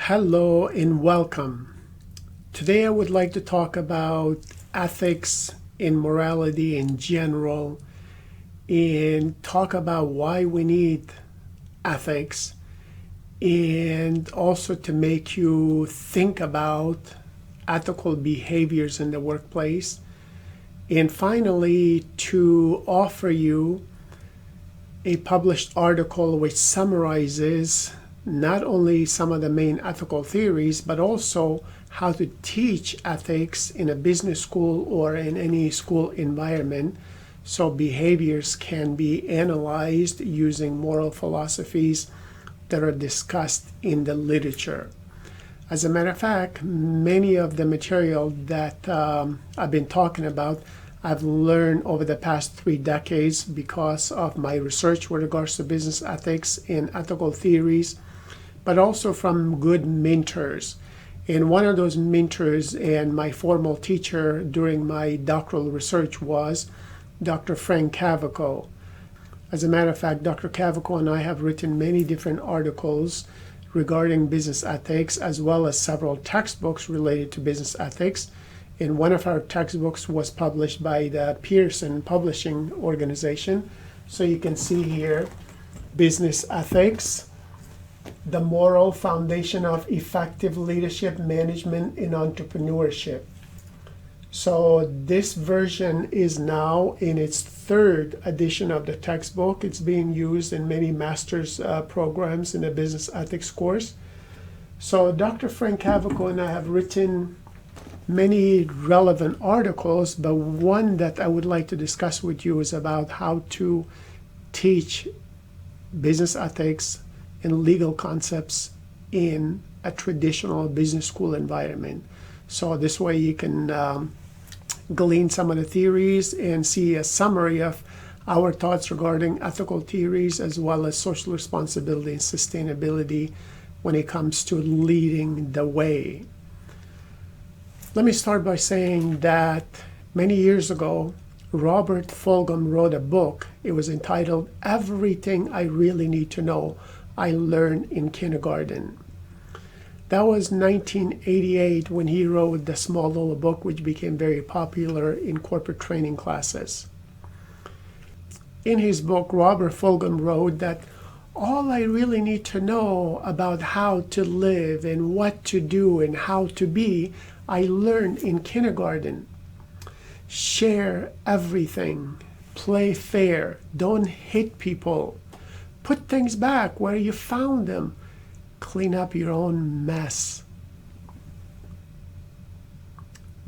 Hello and welcome. Today I would like to talk about ethics and morality in general and talk about why we need ethics and also to make you think about ethical behaviors in the workplace, and finally to offer you a published article which summarizes not only some of the main ethical theories, but also how to teach ethics in a business school or in any school environment so behaviors can be analyzed using moral philosophies that are discussed in the literature. As a matter of fact, many of the material that I've been talking about I've learned over the past 3 decades because of my research with regards to business ethics and ethical theories, but also from good mentors. And one of those mentors and my formal teacher during my doctoral research was Dr. Frank Cavaco. As a matter of fact, Dr. Cavaco and I have written many different articles regarding business ethics, as well as several textbooks related to business ethics. And one of our textbooks was published by the Pearson Publishing Organization. So you can see here, Business Ethics, the Moral Foundation of Effective Leadership, Management, and Entrepreneurship. So this version is now in its 3rd edition of the textbook. It's being used in many master's programs in the business ethics course. So Dr. Frank Cavaco and I have written many relevant articles, but one that I would like to discuss with you is about how to teach business ethics and legal concepts in a traditional business school environment. So this way you can glean some of the theories and see a summary of our thoughts regarding ethical theories as well as social responsibility and sustainability when it comes to leading the way. Let me start by saying that many years ago, Robert Fulghum wrote a book. It was entitled Everything I Really Need to Know I Learned in Kindergarten. That was 1988 when he wrote the small little book which became very popular in corporate training classes. In his book, Robert Fulghum wrote that all I really need to know about how to live and what to do and how to be, I learned in kindergarten. Share everything, play fair, don't hit people, put things back where you found them, clean up your own mess.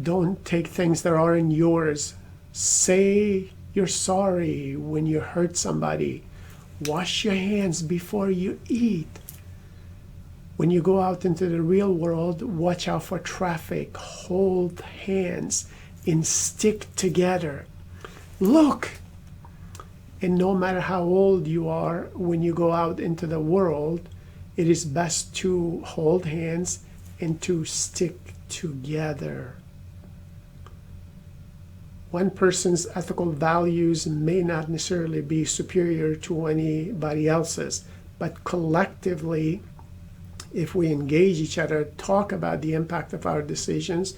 Don't take things that aren't yours. Say you're sorry when you hurt somebody. Wash your hands before you eat. When you go out into the real world, watch out for traffic, hold hands, and stick together. Look! And no matter how old you are, when you go out into the world, it is best to hold hands and to stick together. One person's ethical values may not necessarily be superior to anybody else's, but collectively, if we engage each other, talk about the impact of our decisions,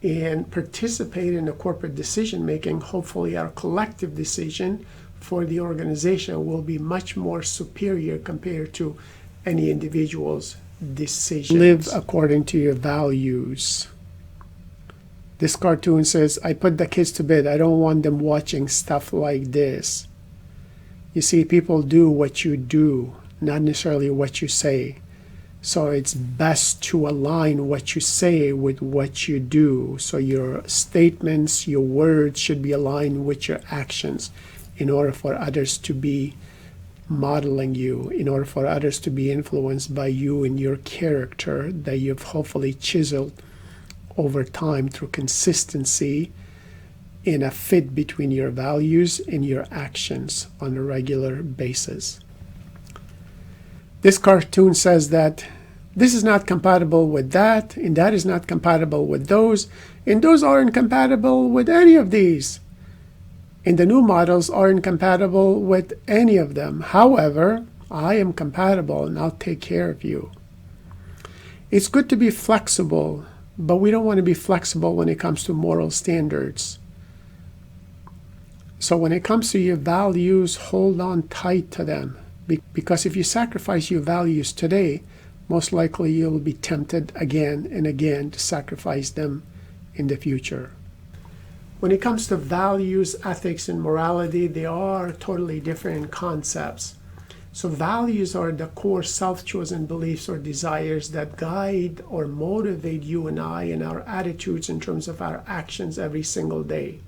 and participate in the corporate decision making, hopefully our collective decision for the organization will be much more superior compared to any individual's decisions. Live according to your values. This cartoon says, I put the kids to bed. I don't want them watching stuff like this. You see, people do what you do, not necessarily what you say. So it's best to align what you say with what you do. So your statements, your words should be aligned with your actions in order for others to be modeling you, in order for others to be influenced by you and your character that you've hopefully chiseled over time through consistency in a fit between your values and your actions on a regular basis. This cartoon says that this is not compatible with that, and that is not compatible with those, and those aren't compatible with any of these. And the new models aren't compatible with any of them. However, I am compatible and I'll take care of you. It's good to be flexible, but we don't want to be flexible when it comes to moral standards. So when it comes to your values, hold on tight to them. Because if you sacrifice your values today, most likely you'll be tempted again and again to sacrifice them in the future. When it comes to values, ethics, and morality, they are totally different concepts. So values are the core self-chosen beliefs or desires that guide or motivate you and I in our attitudes in terms of our actions every single day.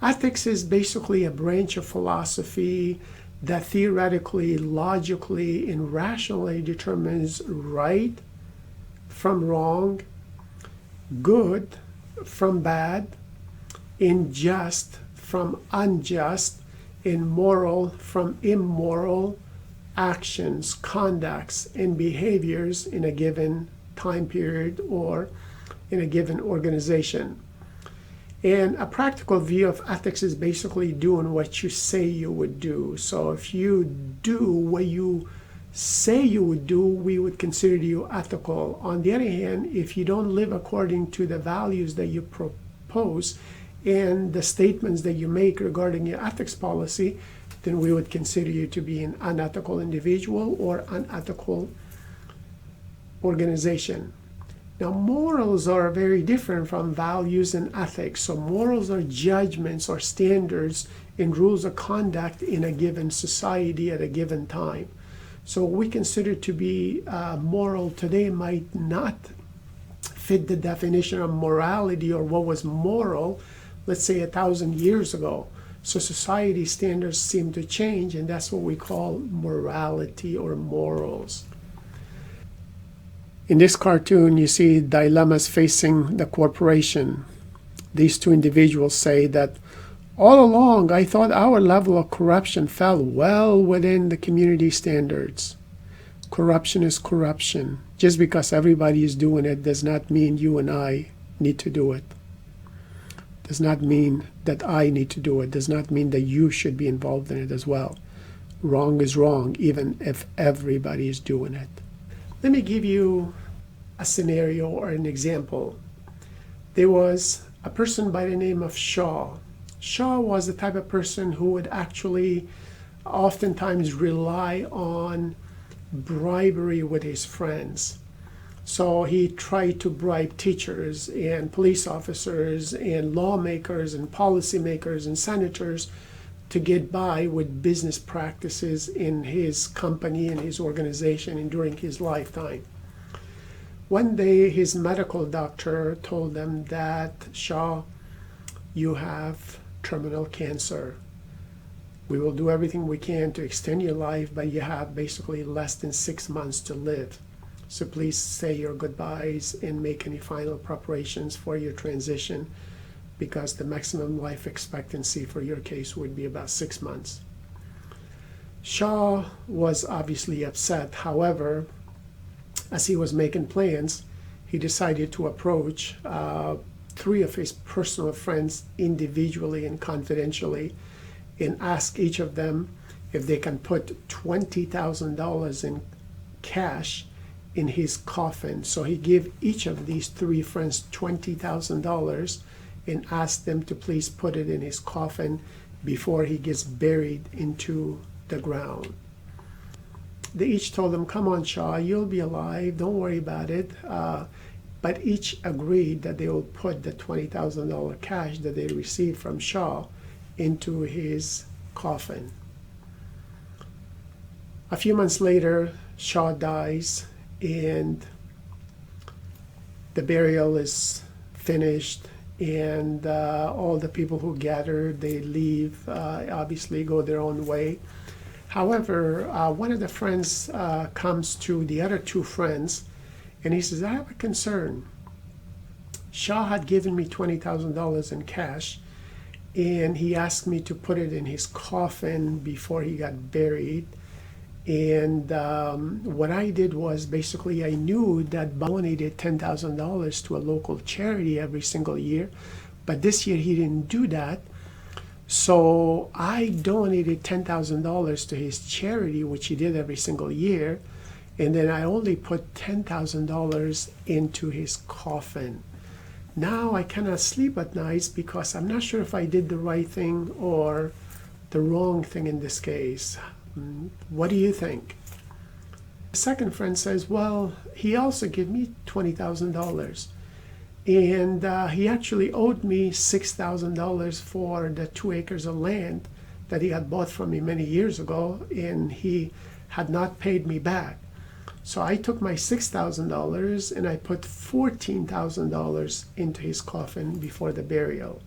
Ethics is basically a branch of philosophy that theoretically, logically, and rationally determines right from wrong, good from bad, unjust from unjust, immoral from immoral actions, conducts, and behaviors in a given time period or in a given organization. And a practical view of ethics is basically doing what you say you would do. So if you do what you say you would do, we would consider you ethical. On the other hand, if you don't live according to the values that you propose and the statements that you make regarding your ethics policy, then we would consider you to be an unethical individual or unethical organization. Now, morals are very different from values and ethics. So morals are judgments or standards and rules of conduct in a given society at a given time. So what we consider to be moral today might not fit the definition of morality or what was moral, let's say 1,000 years ago. So society standards seem to change, and that's what we call morality or morals. In this cartoon, you see dilemmas facing the corporation. These two individuals say that all along, I thought our level of corruption fell well within the community standards. Corruption is corruption. Just because everybody is doing it does not mean you and I need to do it. Does not mean that I need to do it. Does not mean that you should be involved in it as well. Wrong is wrong, even if everybody is doing it. Let me give you a scenario or an example. There was a person by the name of Shah. Shah was the type of person who would actually oftentimes rely on bribery with his friends. So he tried to bribe teachers and police officers and lawmakers and policymakers and senators to get by with business practices in his company and his organization and during his lifetime. One day his medical doctor told him that, Shah, you have terminal cancer. We will do everything we can to extend your life, but you have basically less than 6 months to live. So please say your goodbyes and make any final preparations for your transition, because the maximum life expectancy for your case would be about 6 months. Shah was obviously upset. However, as he was making plans, he decided to approach 3 of his personal friends individually and confidentially and ask each of them if they can put $20,000 in cash in his coffin. So he gave each of these 3 friends $20,000 and asked them to please put it in his coffin before he gets buried into the ground. They each told him, come on, Shah, you'll be alive, don't worry about it. But each agreed that they will put the $20,000 cash that they received from Shah into his coffin. A few months later, Shah dies, and the burial is finished, and all the people who gathered, they leave, obviously go their own way. However, one of the friends comes to the other 2 friends, and he says, I have a concern. Shah had given me $20,000 in cash, and he asked me to put it in his coffin before he got buried. And what I did was basically I knew that I donated $10,000 to a local charity every single year, but this year he didn't do that. So I donated $10,000 to his charity, which he did every single year. and then I only put $10,000 into his coffin. Now I cannot sleep at nights because I'm not sure if I did the right thing or the wrong thing in this case. What do you think? The second friend says, well, he also gave me $20,000. And he actually owed me $6,000 for the 2 acres of land that he had bought from me many years ago, and he had not paid me back. So I took my $6,000 and I put $14,000 into his coffin before the burial.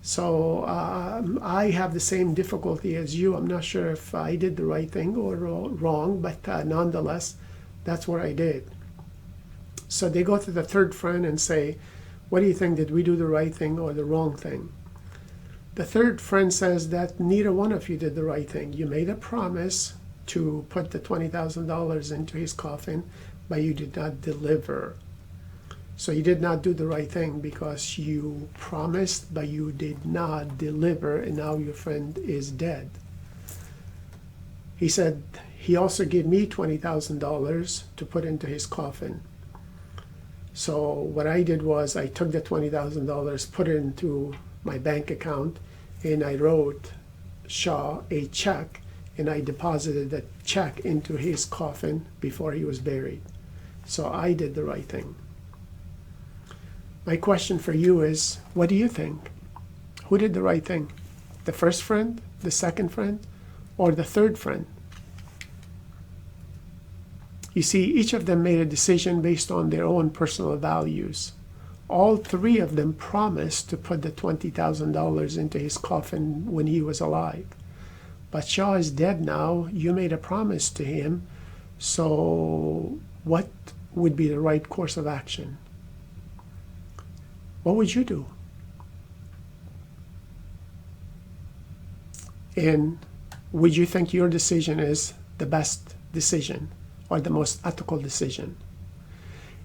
So I have the same difficulty as you. I'm not sure if I did the right thing or wrong, but nonetheless, that's what I did. So they go to the third friend and say, what do you think? Did we do the right thing or the wrong thing? The third friend says that neither one of you did the right thing. You made a promise to put the $20,000 into his coffin, but you did not deliver. So you did not do the right thing because you promised, but you did not deliver, and now your friend is dead. He said he also gave me $20,000 to put into his coffin. So what I did was I took the $20,000, put it into my bank account, and I wrote Shah a check, and I deposited the check into his coffin before he was buried. So I did the right thing. My question for you is, what do you think? Who did the right thing? The first friend, the second friend, or the third friend? You see, each of them made a decision based on their own personal values. All three of them promised to put the $20,000 into his coffin when he was alive. But Shah is dead now. You made a promise to him. So what would be the right course of action? What would you do? And would you think your decision is the best decision or the most ethical decision?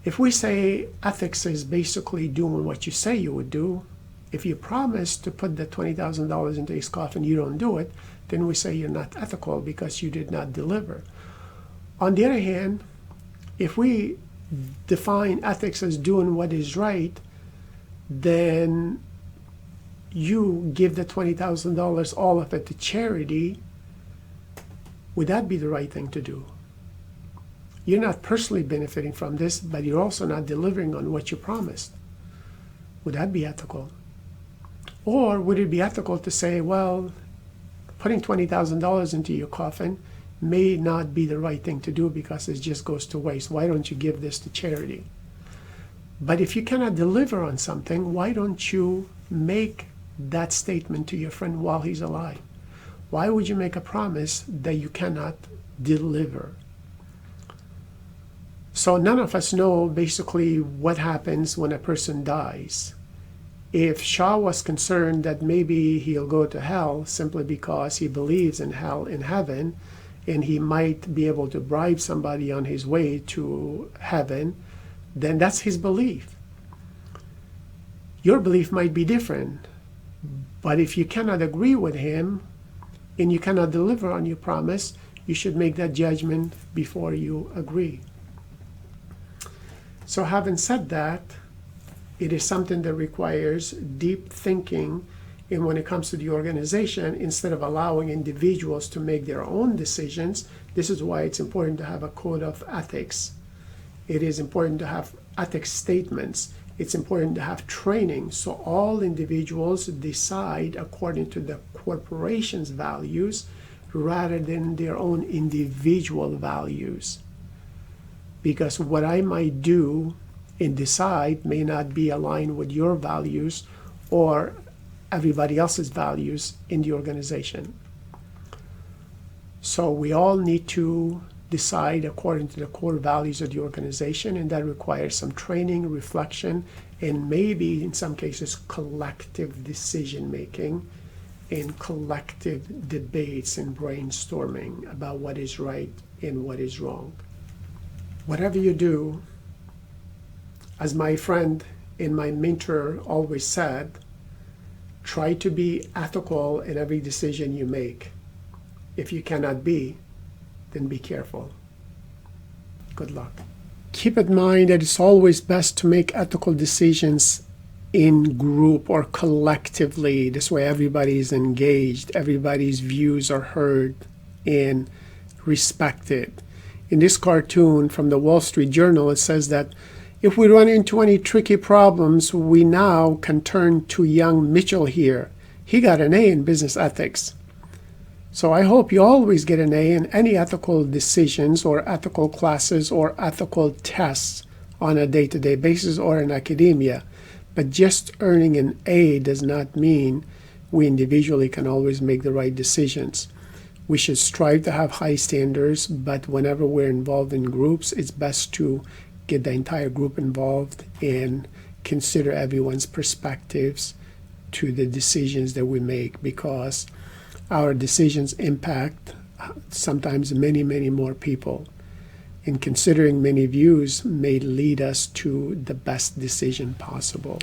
If we say ethics is basically doing what you say you would do, if you promise to put the $20,000 into his coffin, you don't do it, then we say you're not ethical because you did not deliver. On the other hand, if we define ethics as doing what is right, then you give the $20,000, all of it, to charity. Would that be the right thing to do? You're not personally benefiting from this, but you're also not delivering on what you promised. Would that be ethical? Or would it be ethical to say, well, putting $20,000 into your coffin may not be the right thing to do because it just goes to waste. Why don't you give this to charity? But if you cannot deliver on something, why don't you make that statement to your friend while he's alive? Why would you make a promise that you cannot deliver? So none of us know basically what happens when a person dies. If Shah was concerned that maybe he'll go to hell simply because he believes in hell and heaven, and he might be able to bribe somebody on his way to heaven, then that's his belief. Your belief might be different, but if you cannot agree with him and you cannot deliver on your promise, you should make that judgment before you agree. So having said that, it is something that requires deep thinking, and when it comes to the organization, instead of allowing individuals to make their own decisions, this is why it's important to have a code of ethics. It is important to have ethics statements. It's important to have training so all individuals decide according to the corporation's values rather than their own individual values. Because what I might do and decide may not be aligned with your values or everybody else's values in the organization. So we all need to decide according to the core values of the organization, and that requires some training, reflection, and maybe in some cases collective decision making and collective debates and brainstorming about what is right and what is wrong. Whatever you do, as my friend and my mentor always said, try to be ethical in every decision you make. If you cannot be, then be careful. Good luck. Keep in mind that it's always best to make ethical decisions in group or collectively. This way everybody is engaged, everybody's views are heard and respected. In this cartoon from the Wall Street Journal, it says that if we run into any tricky problems, we now can turn to young Mitchell here. He got an A in business ethics. So I hope you always get an A in any ethical decisions or ethical classes or ethical tests on a day-to-day basis or in academia. But just earning an A does not mean we individually can always make the right decisions. We should strive to have high standards, but whenever we're involved in groups, it's best to get the entire group involved and consider everyone's perspectives to the decisions that we make, because our decisions impact sometimes many, many more people. And considering many views may lead us to the best decision possible.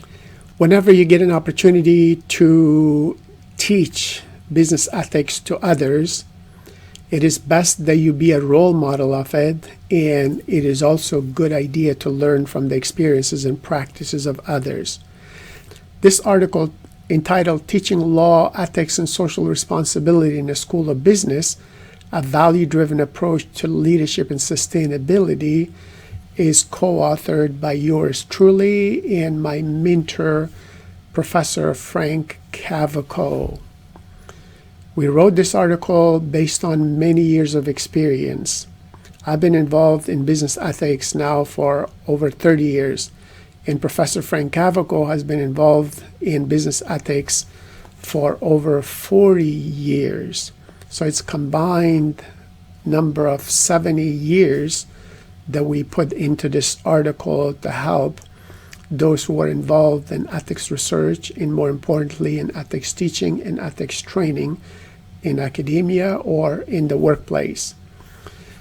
Whenever you get an opportunity to teach business ethics to others, it is best that you be a role model of it, and it is also a good idea to learn from the experiences and practices of others. This article, entitled Teaching Law, Ethics, and Social Responsibility in the School of Business, a value-driven approach to leadership and sustainability, is co-authored by yours truly and my mentor, Professor Frank Cavaco. We wrote this article based on many years of experience. I've been involved in business ethics now for over 30 years, and Professor Frank Cavaco has been involved in business ethics for over 40 years. So it's combined number of 70 years that we put into this article to help those who are involved in ethics research, and more importantly in ethics teaching and ethics training in academia or in the workplace.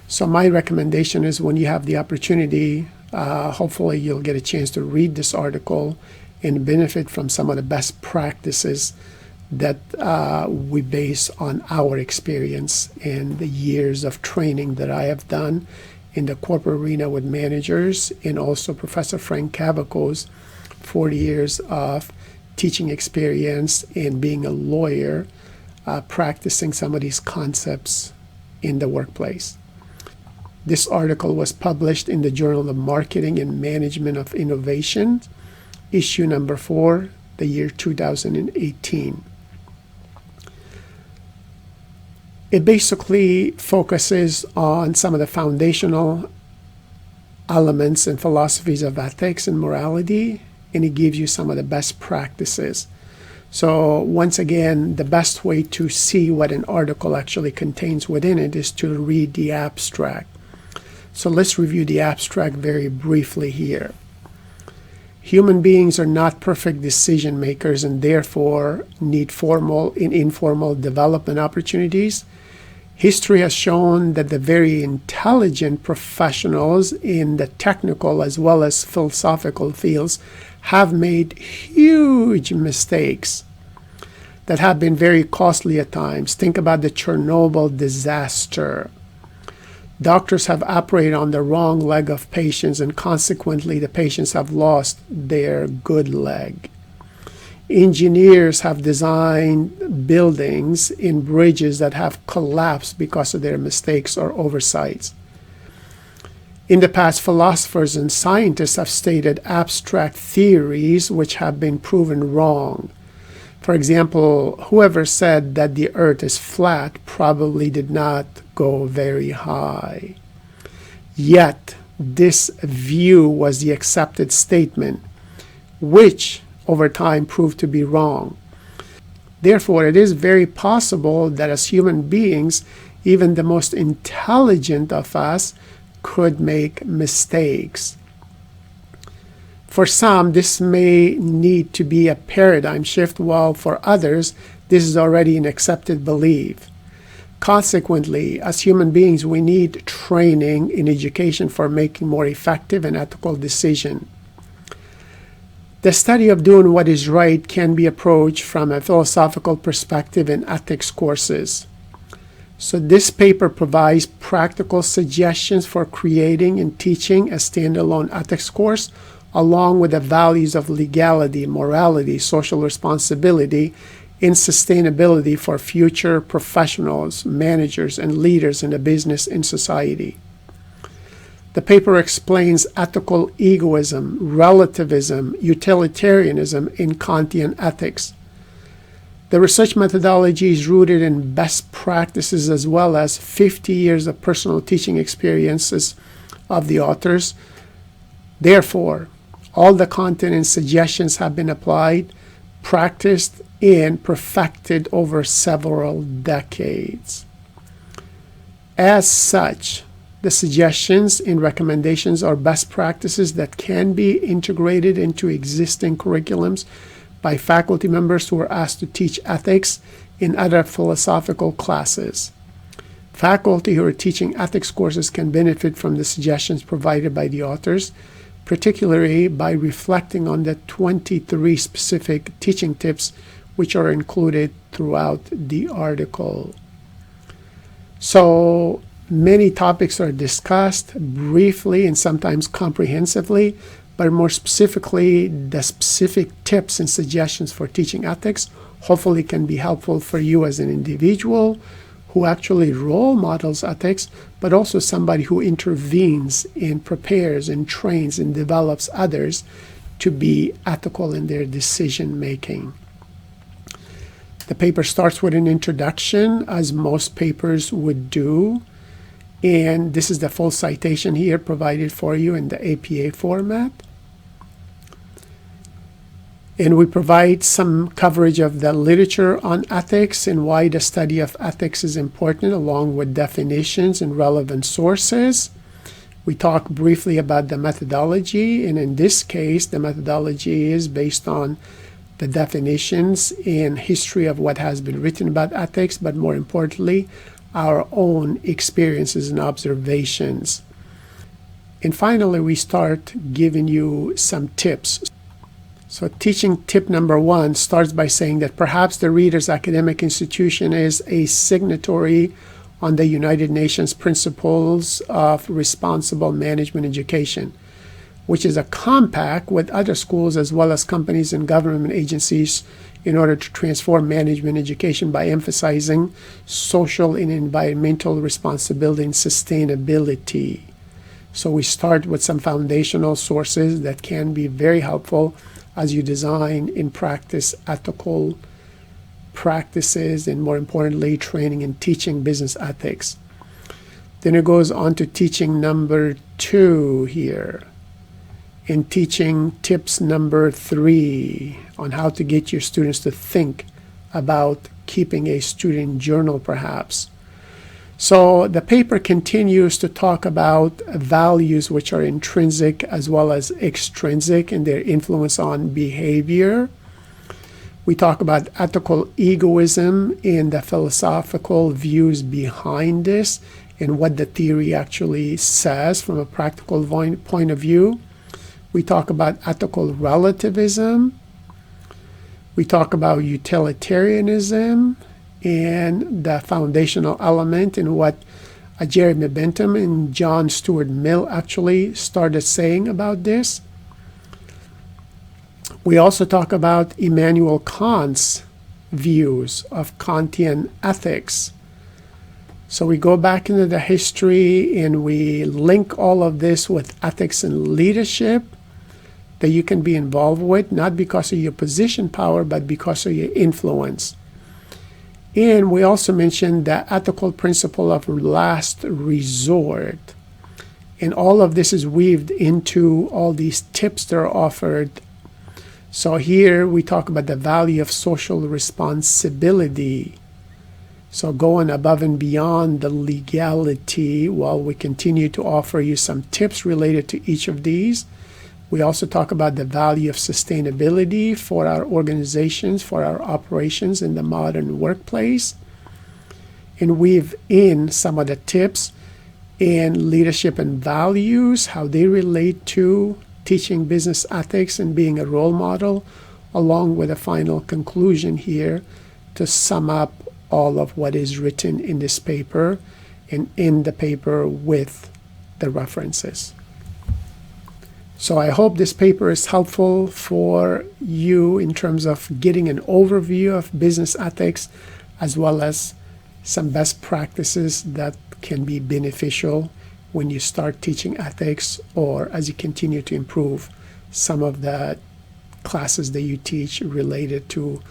So my recommendation is, when you have the opportunity, hopefully you'll get a chance to read this article and benefit from some of the best practices that we base on our experience and the years of training that I have done in the corporate arena with managers, and also Professor Frank Cavaco's 40 years of teaching experience and being a lawyer, practicing some of these concepts in the workplace. This article was published in the Journal of Marketing and Management of Innovation, issue number 4, the year 2018. It basically focuses on some of the foundational elements and philosophies of ethics and morality, and it gives you some of the best practices. So once again, the best way to see what an article actually contains within it is to read the abstract. So let's review the abstract very briefly here. Human beings are not perfect decision makers and therefore need formal and informal development opportunities. History has shown that the very intelligent professionals in the technical as well as philosophical fields have made huge mistakes that have been very costly at times. Think about the Chernobyl disaster. Doctors have operated on the wrong leg of patients, and consequently the patients have lost their good leg. Engineers have designed buildings and bridges that have collapsed because of their mistakes or oversights. In the past, philosophers and scientists have stated abstract theories which have been proven wrong. For example, whoever said that the earth is flat probably did not go very high. Yet, this view was the accepted statement, which over time proved to be wrong. Therefore, it is very possible that as human beings, even the most intelligent of us could make mistakes. For some, this may need to be a paradigm shift, while for others, this is already an accepted belief. Consequently, as human beings, we need training in education for making more effective and ethical decisions. The study of doing what is right can be approached from a philosophical perspective in ethics courses. So this paper provides practical suggestions for creating and teaching a standalone ethics course, along with the values of legality, morality, social responsibility, and sustainability for future professionals, managers, and leaders in the business and society. The paper explains ethical egoism, relativism, utilitarianism, and Kantian ethics. The research methodology is rooted in best practices as well as 50 years of personal teaching experiences of the authors. Therefore, all the content and suggestions have been applied, practiced, and perfected over several decades. As such, the suggestions and recommendations are best practices that can be integrated into existing curriculums by faculty members who are asked to teach ethics in other philosophical classes. Faculty who are teaching ethics courses can benefit from the suggestions provided by the authors, particularly by reflecting on the 23 specific teaching tips which are included throughout the article. So many topics are discussed briefly and sometimes comprehensively, but more specifically, the specific tips and suggestions for teaching ethics hopefully can be helpful for you as an individual who actually role models ethics, but also somebody who intervenes and prepares and trains and develops others to be ethical in their decision making. The paper starts with an introduction, as most papers would do, and this is the full citation here provided for you in the APA format. And we provide some coverage of the literature on ethics and why the study of ethics is important, along with definitions and relevant sources. We talk briefly about the methodology, and in this case, the methodology is based on the definitions and history of what has been written about ethics, but more importantly, our own experiences and observations. And finally, we start giving you some tips. So teaching tip number 1 starts by saying that perhaps the reader's academic institution is a signatory on the United Nations Principles of Responsible Management Education, which is a compact with other schools as well as companies and government agencies in order to transform management education by emphasizing social and environmental responsibility and sustainability. So we start with some foundational sources that can be very helpful as you design and practice ethical practices, and more importantly, training and teaching business ethics. Then it goes on to teaching number 2 here, and teaching tips number 3 on how to get your students to think about keeping a student journal, perhaps. So the paper continues to talk about values which are intrinsic as well as extrinsic and their influence on behavior. We talk about ethical egoism and the philosophical views behind this and what the theory actually says from a practical point of view. We talk about ethical relativism. We talk about utilitarianism and the foundational element in what Jeremy Bentham and John Stuart Mill actually started saying about this. We also talk about Immanuel Kant's views of Kantian ethics. So we go back into the history and we link all of this with ethics and leadership that you can be involved with, not because of your position power, but because of your influence. And we also mentioned the ethical principle of last resort. And all of this is weaved into all these tips that are offered. So here we talk about the value of social responsibility. So going above and beyond the legality, while we continue to offer you some tips related to each of these. We also talk about the value of sustainability for our organizations, for our operations in the modern workplace, and weave in some of the tips in leadership and values, how they relate to teaching business ethics and being a role model, along with a final conclusion here to sum up all of what is written in this paper and in the paper with the references. So I hope this paper is helpful for you in terms of getting an overview of business ethics, as well as some best practices that can be beneficial when you start teaching ethics, or as you continue to improve some of the classes that you teach related to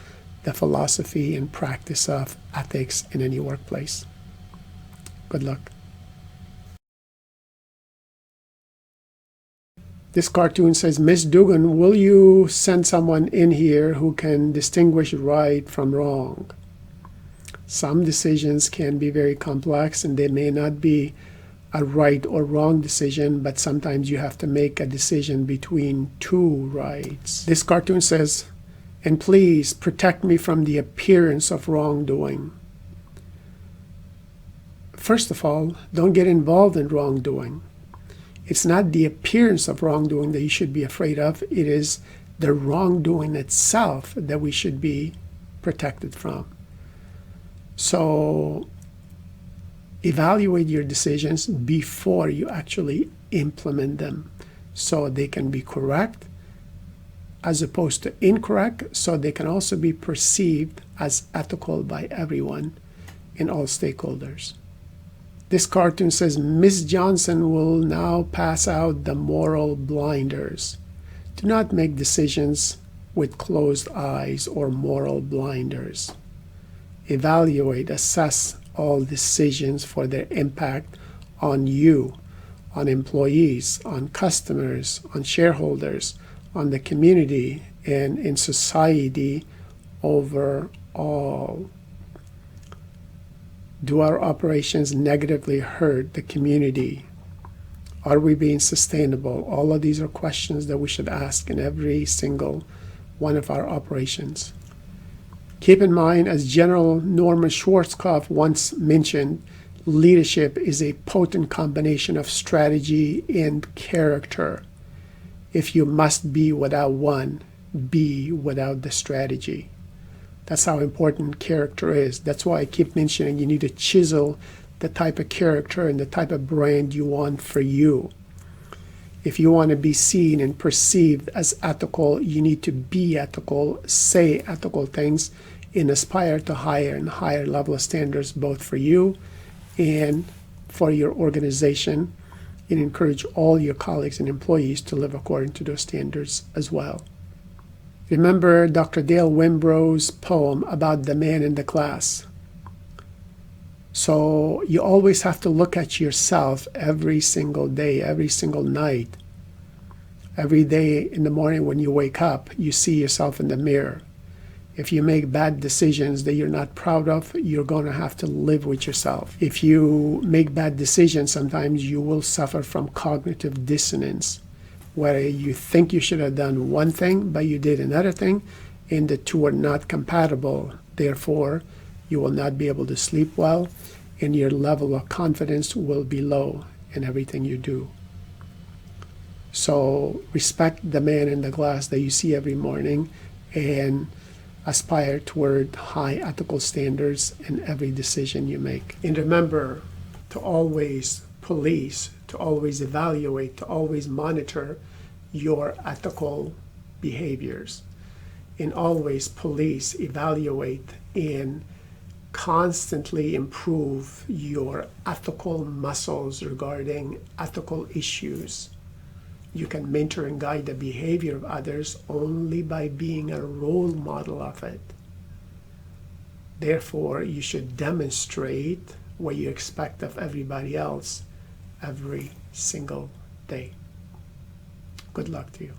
the philosophy and practice of ethics in any workplace. Good luck. This cartoon says, Miss Dugan, will you send someone in here who can distinguish right from wrong? Some decisions can be very complex and they may not be a right or wrong decision, but sometimes you have to make a decision between two rights. This cartoon says, and please protect me from the appearance of wrongdoing. First of all, don't get involved in wrongdoing. It's not the appearance of wrongdoing that you should be afraid of. It is the wrongdoing itself that we should be protected from. So evaluate your decisions before you actually implement them, so they can be correct as opposed to incorrect, so they can also be perceived as ethical by everyone and all stakeholders. This cartoon says, Miss Johnson will now pass out the moral blinders. Do not make decisions with closed eyes or moral blinders. Evaluate, assess all decisions for their impact on you, on employees, on customers, on shareholders, on the community, and in society overall. Do our operations negatively hurt the community? Are we being sustainable? All of these are questions that we should ask in every single one of our operations. Keep in mind, as General Norman Schwarzkopf once mentioned, leadership is a potent combination of strategy and character. If you must be without one, be without the strategy. That's how important character is. That's why I keep mentioning you need to chisel the type of character and the type of brand you want for you. If you want to be seen and perceived as ethical, you need to be ethical, say ethical things, and aspire to higher and higher level of standards, both for you and for your organization, and encourage all your colleagues and employees to live according to those standards as well. Remember Dr. Dale Wimbro's poem about the man in the glass. So you always have to look at yourself every single day, every single night. Every day in the morning when you wake up, you see yourself in the mirror. If you make bad decisions that you're not proud of, you're going to have to live with yourself. If you make bad decisions, sometimes you will suffer from cognitive dissonance, where you think you should have done one thing, but you did another thing, and the two are not compatible. Therefore, you will not be able to sleep well, and your level of confidence will be low in everything you do. So respect the man in the glass that you see every morning, and aspire toward high ethical standards in every decision you make. And remember to always police, to always evaluate, to always monitor your ethical behaviors, and always police, evaluate, and constantly improve your ethical muscles regarding ethical issues. You can mentor and guide the behavior of others only by being a role model of it. Therefore, you should demonstrate what you expect of everybody else every single day. Good luck to you.